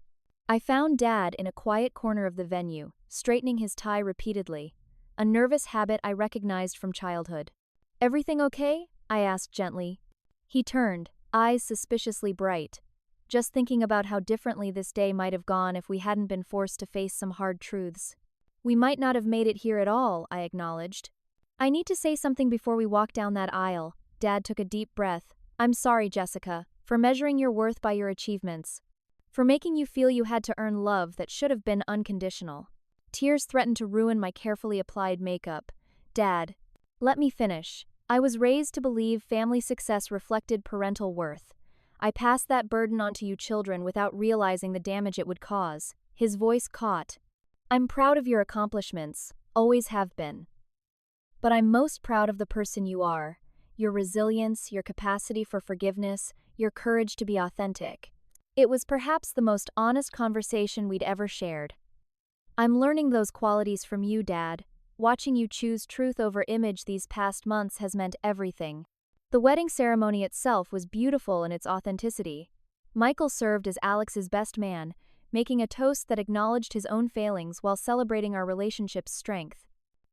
I found Dad in a quiet corner of the venue, straightening his tie repeatedly, a nervous habit I recognized from childhood. "Everything okay?" I asked gently. He turned, eyes suspiciously bright. "Just thinking about how differently this day might have gone if we hadn't been forced to face some hard truths." "We might not have made it here at all," I acknowledged. "I need to say something before we walk down that aisle." Dad took a deep breath. "I'm sorry, Jessica, for measuring your worth by your achievements. For making you feel you had to earn love that should have been unconditional. Tears threatened to ruin my carefully applied makeup." "Dad, let me finish. I was raised to believe family success reflected parental worth. I passed that burden on to you children without realizing the damage it would cause." His voice caught. "I'm proud of your accomplishments, always have been. But I'm most proud of the person you are. Your resilience, your capacity for forgiveness, your courage to be authentic." It was perhaps the most honest conversation we'd ever shared. "I'm learning those qualities from you, Dad. Watching you choose truth over image these past months has meant everything." The wedding ceremony itself was beautiful in its authenticity. Michael served as Alex's best man, making a toast that acknowledged his own failings while celebrating our relationship's strength.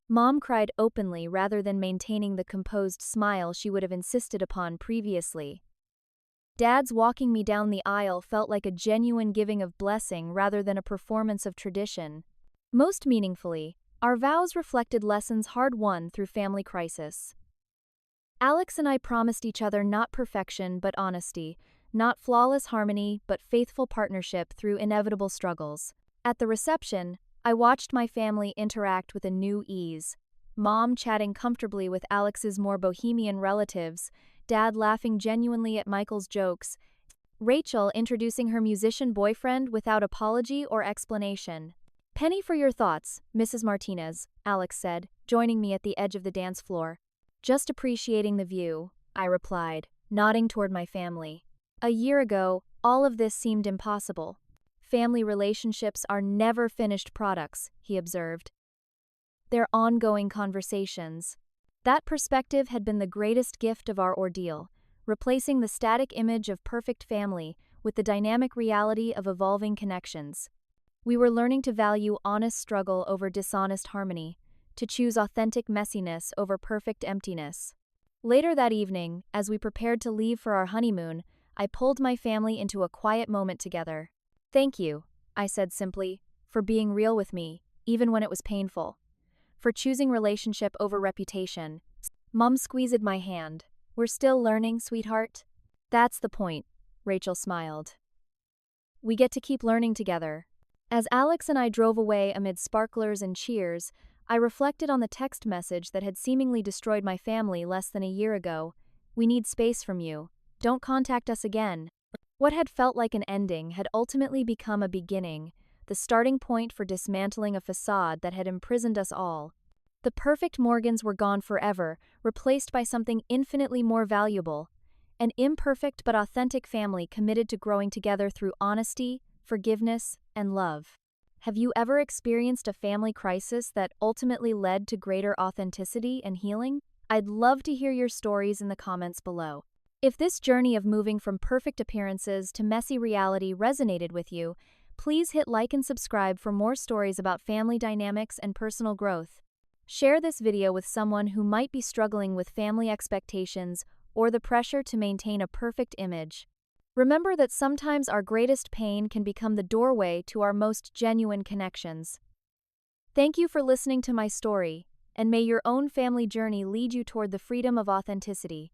Mom cried openly rather than maintaining the composed smile she would have insisted upon previously. Dad's walking me down the aisle felt like a genuine giving of blessing rather than a performance of tradition. Most meaningfully, our vows reflected lessons hard-won through family crisis. Alex and I promised each other not perfection but honesty, not flawless harmony but faithful partnership through inevitable struggles. At the reception, I watched my family interact with a new ease. Mom chatting comfortably with Alex's more bohemian relatives, Dad laughing genuinely at Michael's jokes, Rachel introducing her musician boyfriend without apology or explanation. "Penny for your thoughts, Mrs. Martinez," Alex said, joining me at the edge of the dance floor. "Just appreciating the view," I replied, nodding toward my family. "A year ago, all of this seemed impossible." "Family relationships are never finished products," he observed. "They're ongoing conversations." That perspective had been the greatest gift of our ordeal, replacing the static image of perfect family with the dynamic reality of evolving connections. We were learning to value honest struggle over dishonest harmony, to choose authentic messiness over perfect emptiness. Later that evening, as we prepared to leave for our honeymoon, I pulled my family into a quiet moment together. "Thank you," I said simply, "for being real with me, even when it was painful. For choosing relationship over reputation." Mom squeezed my hand. "We're still learning, sweetheart." "That's the point," Rachel smiled. "We get to keep learning together." As Alex and I drove away amid sparklers and cheers, I reflected on the text message that had seemingly destroyed my family less than a year ago. "We need space from you. Don't contact us again." What had felt like an ending had ultimately become a beginning, the starting point for dismantling a facade that had imprisoned us all. The perfect Morgans were gone forever, replaced by something infinitely more valuable, an imperfect but authentic family committed to growing together through honesty, forgiveness, and love. Have you ever experienced a family crisis that ultimately led to greater authenticity and healing? I'd love to hear your stories in the comments below. If this journey of moving from perfect appearances to messy reality resonated with you, please hit like and subscribe for more stories about family dynamics and personal growth. Share this video with someone who might be struggling with family expectations or the pressure to maintain a perfect image. Remember that sometimes our greatest pain can become the doorway to our most genuine connections. Thank you for listening to my story, and may your own family journey lead you toward the freedom of authenticity.